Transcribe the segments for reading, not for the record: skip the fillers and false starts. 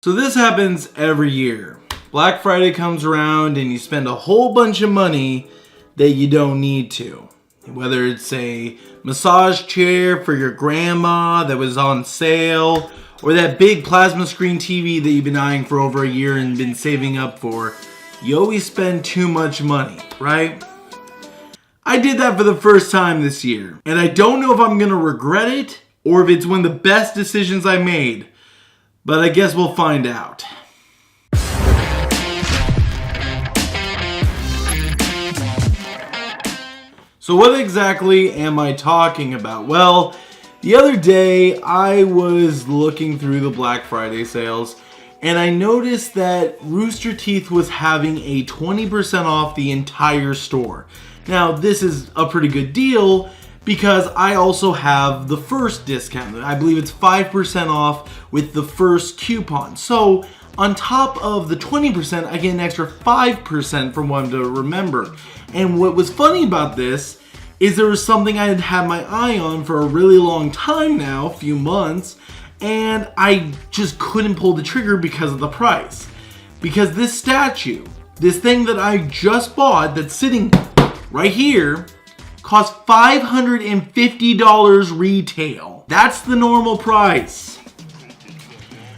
So this happens every year. Black Friday comes around and you spend a whole bunch of money that you don't need to. Whether it's a massage chair for your grandma that was on sale, or that big plasma screen TV that you've been eyeing for over a year and been saving up for, you always spend too much money, right? I did that for the first time this year, and I don't know if I'm gonna regret it or if it's one of the best decisions I made, but I guess we'll find out. So what exactly am I talking about? Well, the other day I was looking through the Black Friday sales and I noticed that Rooster Teeth was having a 20% off the entire store. Now this is a pretty good deal because I also have the first discount. I believe it's 5% off with the first coupon. So on top of the 20%, I get an extra 5% from one to remember. And what was funny about this is there was something I had had my eye on for a really long time now, a few months, and I just couldn't pull the trigger because of the price. Because this statue, this thing that I just bought that's sitting right here, cost $550 retail. That's the normal price.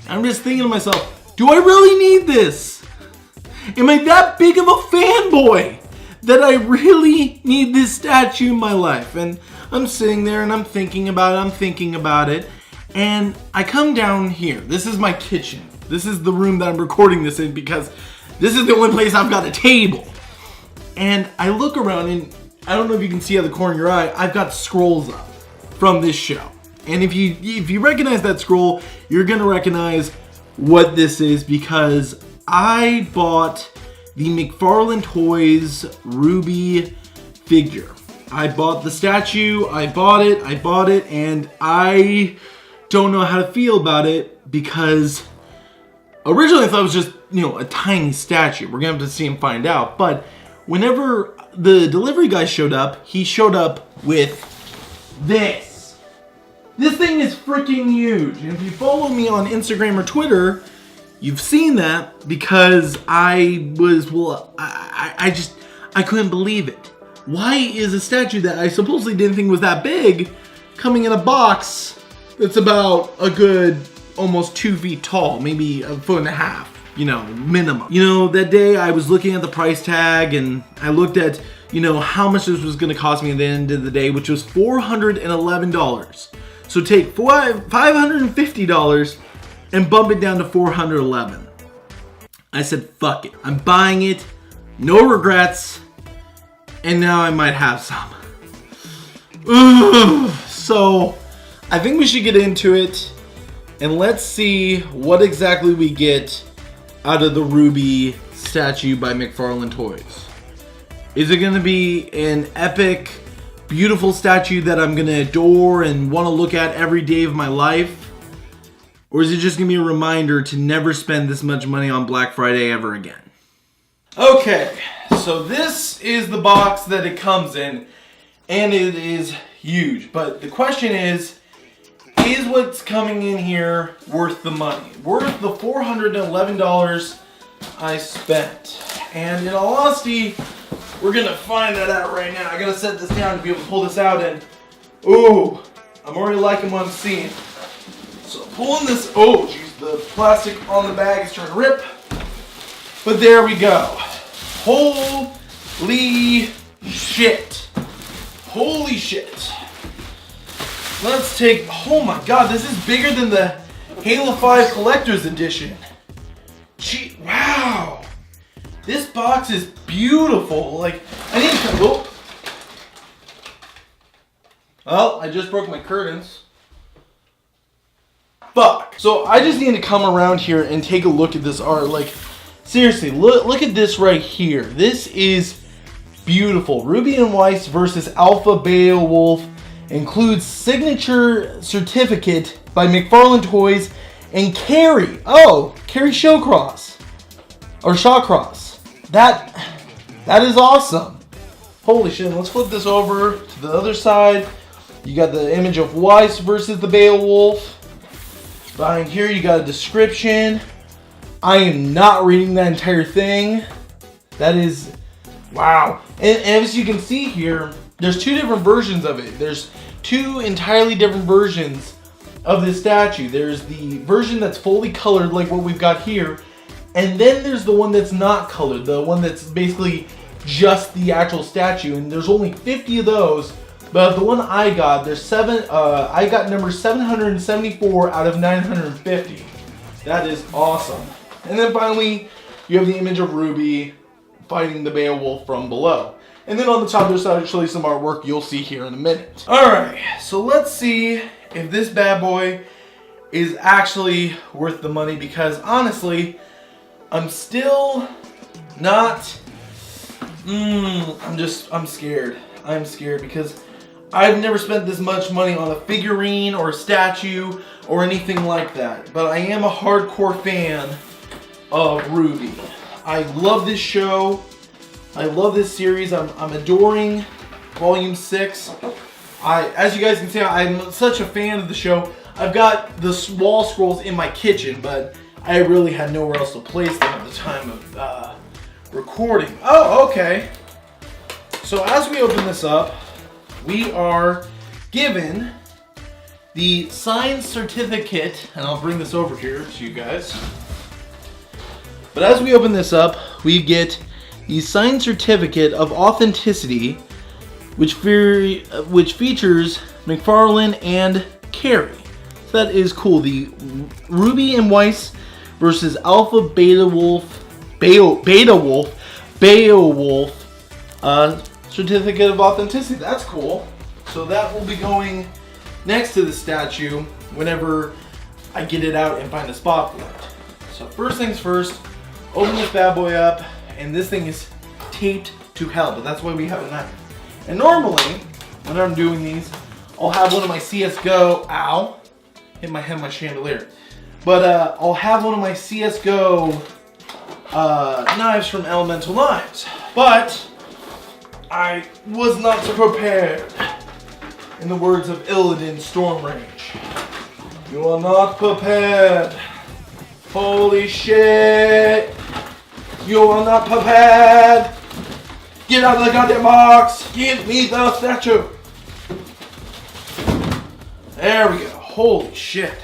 I'm just thinking to myself, do I really need this? Am I that big of a fanboy that I really need this statue in my life? And I'm sitting there and I'm thinking about it, and I come down here. This is my kitchen. This is the room that I'm recording this in because this is the only place I've got a table. And I look around and I don't know if you can see out of the corner of your eye, I've got scrolls up from this show. And if you recognize that scroll, you're gonna recognize what this is because I bought the McFarlane Toys RWBY figure. I bought the statue, I bought it, and I don't know how to feel about it because originally I thought it was just, a tiny statue. We're gonna have to see and find out. But whenever the delivery guy showed up, he showed up with this. This thing is freaking huge. And if you follow me on Instagram or Twitter, you've seen that because I couldn't believe it. Why is a statue that I supposedly didn't think was that big coming in a box that's about a good almost 2 feet tall, maybe 1.5 feet, minimum. That day I was looking at the price tag and I looked at, how much this was gonna cost me at the end of the day, which was $411. So take $550 and bump it down to $411. I said, fuck it. I'm buying it. No regrets. And now I might have some. So I think we should get into it. And let's see what exactly we get out of the RWBY statue by McFarlane Toys. Is it going to be an epic, beautiful statue that I'm going to adore and want to look at every day of my life? Or is it just going to be a reminder to never spend this much money on Black Friday ever again? Okay, so this is the box that it comes in, and it is huge. But the question is what's coming in here worth the money? Worth the $411 I spent? And in all honesty, we're going to find that out right now. I got to set this down to be able to pull this out, and ooh, I'm already liking what I'm seeing. So pulling this, oh geez, the plastic on the bag is trying to rip. But there we go. Holy shit. Holy shit. Let's take, oh my god, this is bigger than the Halo 5 Collector's Edition. Gee, wow. This box is beautiful. Like, I need to, oh. Well, I just broke my curtains. Fuck. So I just need to come around here and take a look at this art. Like, seriously, look at this right here. This is beautiful. Ruby and Weiss versus Alpha Beowolf includes signature certificate by McFarlane Toys and Carrie. Oh, Carrie Shawcross. Or Shawcross. That is awesome. Holy shit. Let's flip this over to the other side. You got the image of Weiss versus the Beowolf. Behind here you got a description. I am not reading that entire thing. That is, wow. And as you can see here, there's two different versions of it. There's two entirely different versions of this statue. There's the version that's fully colored like what we've got here, and then there's the one that's not colored, the one that's basically just the actual statue, and there's only 50 of those. But the one I got, I got number 774 out of 950. That is awesome. And then finally, you have the image of RWBY fighting the Beowolf from below. And then on the top, there's actually some artwork you'll see here in a minute. Alright, so let's see if this bad boy is actually worth the money, because honestly, I'm still not... I'm scared. I'm scared because I've never spent this much money on a figurine or a statue or anything like that. But I am a hardcore fan of RWBY. I love this show. I love this series. I'm adoring Volume 6. As you guys can see, I'm such a fan of the show. I've got the wall scrolls in my kitchen, but I really had nowhere else to place them at the time of recording. Oh, okay. So as we open this up, we are given the signed certificate, and I'll bring this over here to you guys. But as we open this up, we get the signed certificate of authenticity, which features McFarlane and Carey. So that is cool. The RWBY and Weiss versus Alpha Beowolf certificate of authenticity. That's cool. So that will be going next to the statue whenever I get it out and find a spot for it. So first things first, open this bad boy up, and this thing is taped to hell, but that's why we have a knife. And normally, when I'm doing these, I'll have one of my CSGO, ow, hit my head on my chandelier. But I'll have one of my CSGO knives from Elemental Knives. But I was not so prepared. In the words of Illidan Stormrage, you are not prepared. Holy shit. You are not prepared. Get out of the goddamn box. Give me the statue. There we go. Holy shit.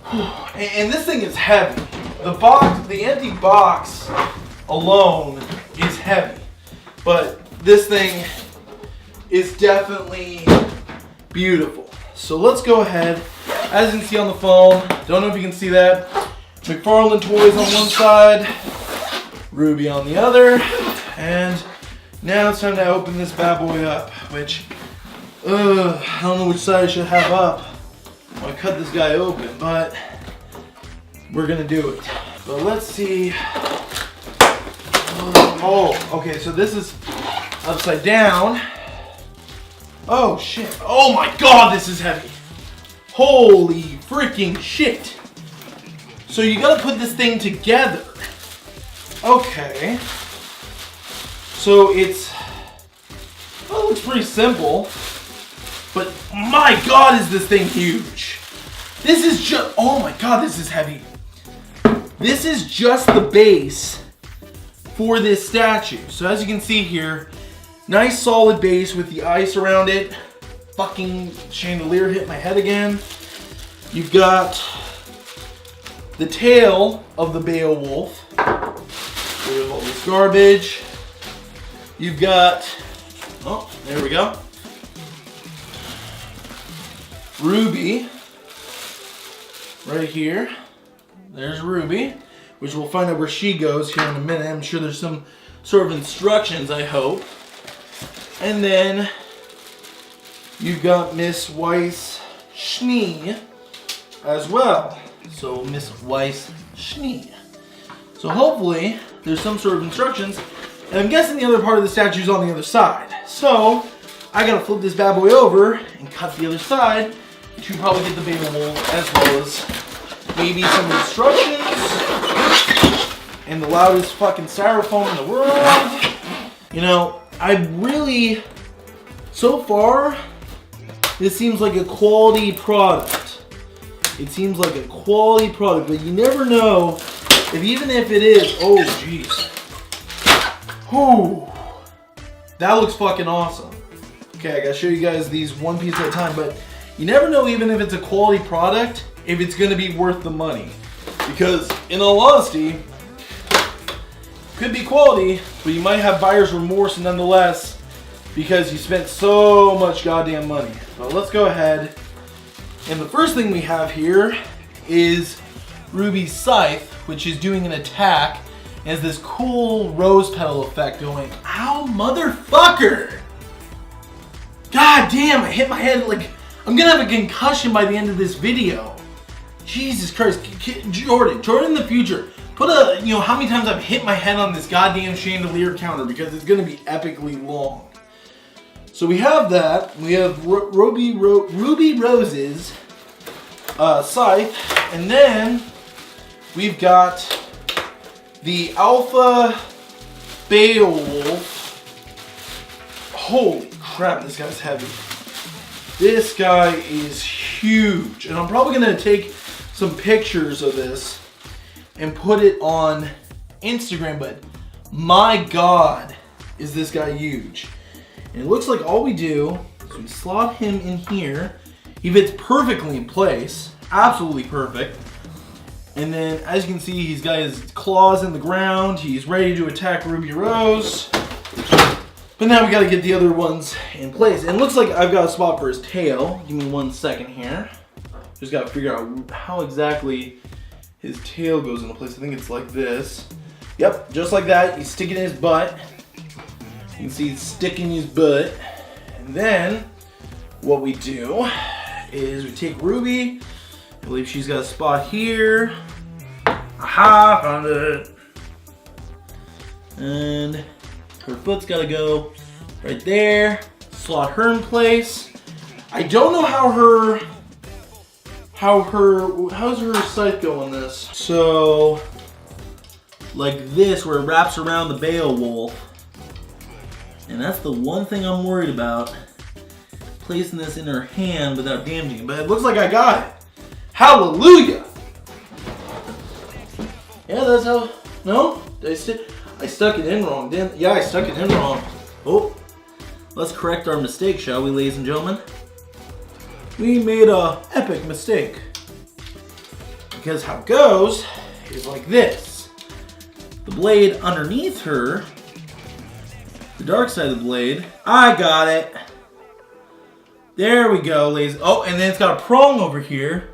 And this thing is heavy. The empty box alone is heavy. But this thing is definitely beautiful. So let's go ahead. As you can see on the phone, don't know if you can see that, McFarlane Toys on one side, RWBY on the other, and now it's time to open this bad boy up, which, I don't know which side I should have up when I cut this guy open, but we're gonna do it. But let's see. Oh, okay, so this is upside down. Oh shit, oh my god, this is heavy. Holy freaking shit. So you gotta put this thing together. Okay. So it looks pretty simple. But my god, is this thing huge. This is just, oh my god, this is heavy. This is just the base for this statue. So as you can see here, nice solid base with the ice around it. Fucking chandelier hit my head again. You've got the tail of the Beowolf. There's all this garbage. You've got, oh, there we go. RWBY, right here. There's RWBY, which we'll find out where she goes here in a minute. I'm sure there's some sort of instructions, I hope. And then you've got Miss Weiss Schnee as well. So Miss Weiss Schnee. So hopefully there's some sort of instructions. And I'm guessing the other part of the statue is on the other side. So I gotta flip this bad boy over and cut the other side to probably get the Beowolf, as well as maybe some instructions and the loudest fucking styrofoam in the world. You know, I really, so far, this seems like a quality product. it seems like a quality product, but you never know even if it is. Oh, jeez. Whew. That looks fucking awesome. Okay, I gotta show you guys these one piece at a time, but you never know, even if it's a quality product, if it's gonna be worth the money. Because in all honesty, could be quality, but you might have buyer's remorse nonetheless because you spent so much goddamn money. But let's go ahead. And the first thing we have here is RWBY's scythe, which is doing an attack. It has this cool rose petal effect going, ow, motherfucker! God damn, I hit my head like, I'm gonna have a concussion by the end of this video. Jesus Christ, Jordan in the future, put a, you know, how many times I've hit my head on this goddamn chandelier counter because it's gonna be epically long. So we have that, we have Ruby Rose's scythe, and then we've got the Alpha Beowolf. Holy crap, this guy's heavy. This guy is huge, and I'm probably gonna take some pictures of this and put it on Instagram, but my God, is this guy huge. And it looks like all we do is we slot him in here. He fits perfectly in place, absolutely perfect. And then, as you can see, he's got his claws in the ground. He's ready to attack Ruby Rose. But now we gotta get the other ones in place. And it looks like I've got a spot for his tail. Give me 1 second here. Just gotta figure out how exactly his tail goes into place. I think it's like this. Yep, just like that. You stick it in his butt. You can see it's sticking his butt. And then, what we do is we take Ruby. I believe she's got a spot here. Aha, found it. And her foot's gotta go right there. Slot her in place. I don't know how's her scythe go on this? So, like this, where it wraps around the Beowolf. And that's the one thing I'm worried about. Placing this in her hand without damaging it. But it looks like I got it. Hallelujah! Yeah, that's how. No? I stuck it in wrong, didn't? Yeah, I stuck it in wrong. Oh. Let's correct our mistake, shall we, ladies and gentlemen? We made an epic mistake. Because how it goes is like this. The blade underneath her, the dark side of the blade. I got it. There we go, ladies. Oh, and then it's got a prong over here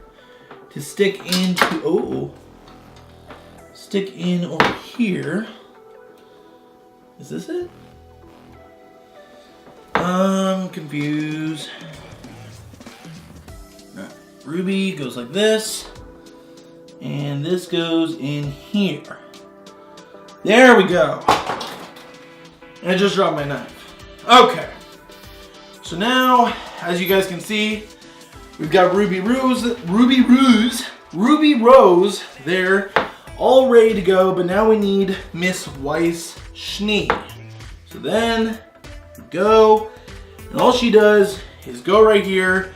to stick into, stick in over here. Is this it? I'm confused. Right. RWBY goes like this, and this goes in here. There we go. And I just dropped my knife. Okay. So now, as you guys can see, we've got Ruby Rose there, all ready to go, but now we need Miss Weiss-Schnee. So then, we go, and all she does is go right here,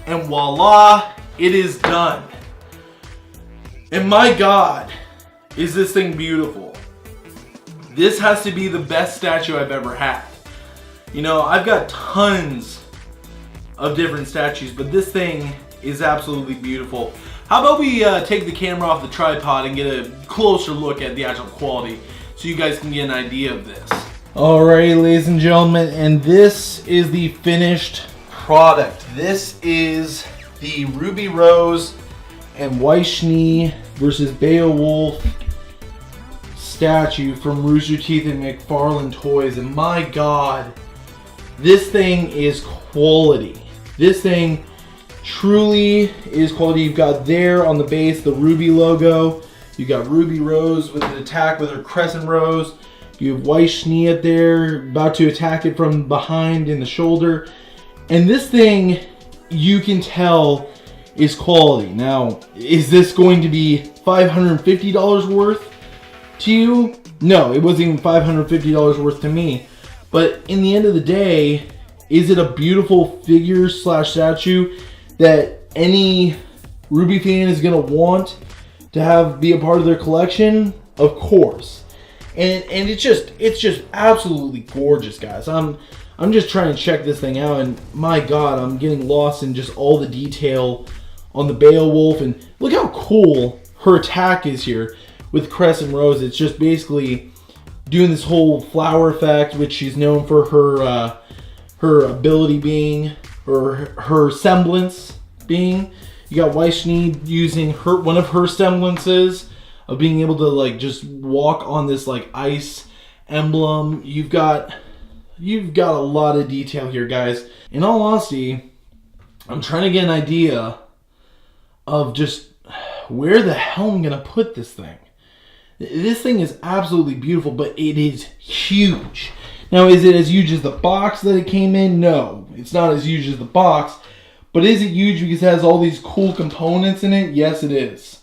and voila, it is done. And my God, is this thing beautiful. This has to be the best statue I've ever had. You know, I've got tons of different statues, but this thing is absolutely beautiful. How about we take the camera off the tripod and get a closer look at the actual quality so you guys can get an idea of this. Alright, ladies and gentlemen, and this is the finished product. This is the Ruby Rose and Weiss-Schnee versus Beowolf statue from Rooster Teeth and McFarlane Toys, and my God, this thing is quality. This thing truly is quality. You've got there on the base the RWBY logo. You got Ruby Rose with an attack with her crescent rose. You have Weiss-Schnee up there about to attack it from behind in the shoulder. And this thing, you can tell, is quality. Now, is this going to be $550 worth to you? No, it wasn't even $550 worth to me. But in the end of the day, is it a beautiful figure slash statue that any RWBY fan is gonna want to be a part of their collection, of course. And it's just absolutely gorgeous, guys. I'm just trying to check this thing out, and my God, I'm getting lost in just all the detail on the Beowolf. And look how cool her attack is here with Crescent Rose. It's just basically doing this whole flower effect, which she's known for her ability being, or her semblance being. You got Weichni using one of her semblances of being able to like just walk on this like ice emblem. You've got a lot of detail here, guys. In all honesty, I'm trying to get an idea of just where the hell I'm gonna put this thing. This thing is absolutely beautiful, but it is huge. Now, is it as huge as the box that it came in? No, it's not as huge as the box. But is it huge because it has all these cool components in it? Yes, it is.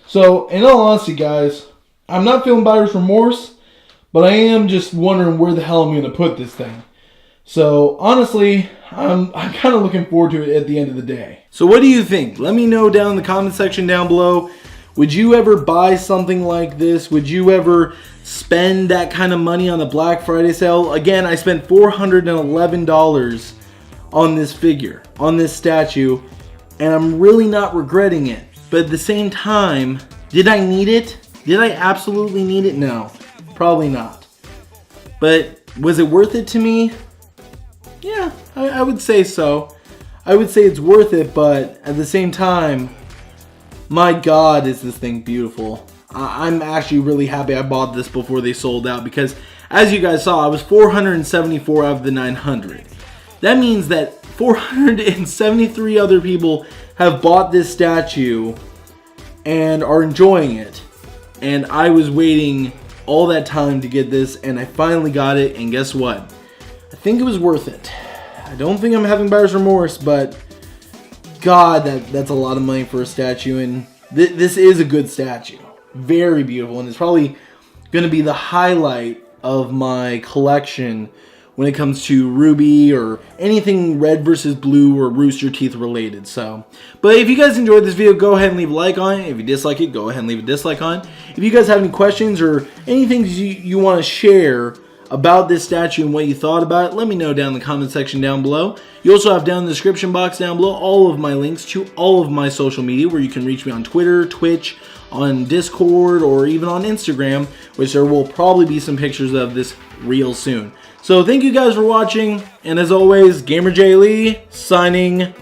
So, in all honesty, guys, I'm not feeling buyer's remorse, but I am just wondering where the hell I'm going to put this thing. So, honestly, I'm kind of looking forward to it at the end of the day. So, what do you think? Let me know down in the comment section down below. Would you ever buy something like this? Would you ever spend that kind of money on the Black Friday sale? Again, I spent $411 on this figure, on this statue, and I'm really not regretting it. But at the same time, did I need it? Did I absolutely need it? No, probably not. But was it worth it to me? Yeah, I would say so. I would say it's worth it, but at the same time, my God, is this thing beautiful. I'm actually really happy I bought this before they sold out, because as you guys saw, I was 474 out of the 900. That means that 473 other people have bought this statue and are enjoying it. And I was waiting all that time to get this, and I finally got it, and guess what? I think it was worth it. I don't think I'm having buyer's remorse, but God, that's a lot of money for a statue, and this is a good statue. Very beautiful, and it's probably going to be the highlight of my collection when it comes to RWBY or anything red versus blue or Rooster Teeth related. So, but if you guys enjoyed this video, go ahead and leave a like on it. If you dislike it, go ahead and leave a dislike on it. If you guys have any questions or anything you want to share about this statue and what you thought about it, let me know down in the comment section down below. You also have down in the description box down below all of my links to all of my social media, where you can reach me on Twitter, Twitch, on Discord, or even on Instagram, which there will probably be some pictures of this real soon. So thank you guys for watching, and as always, GamerJlee signing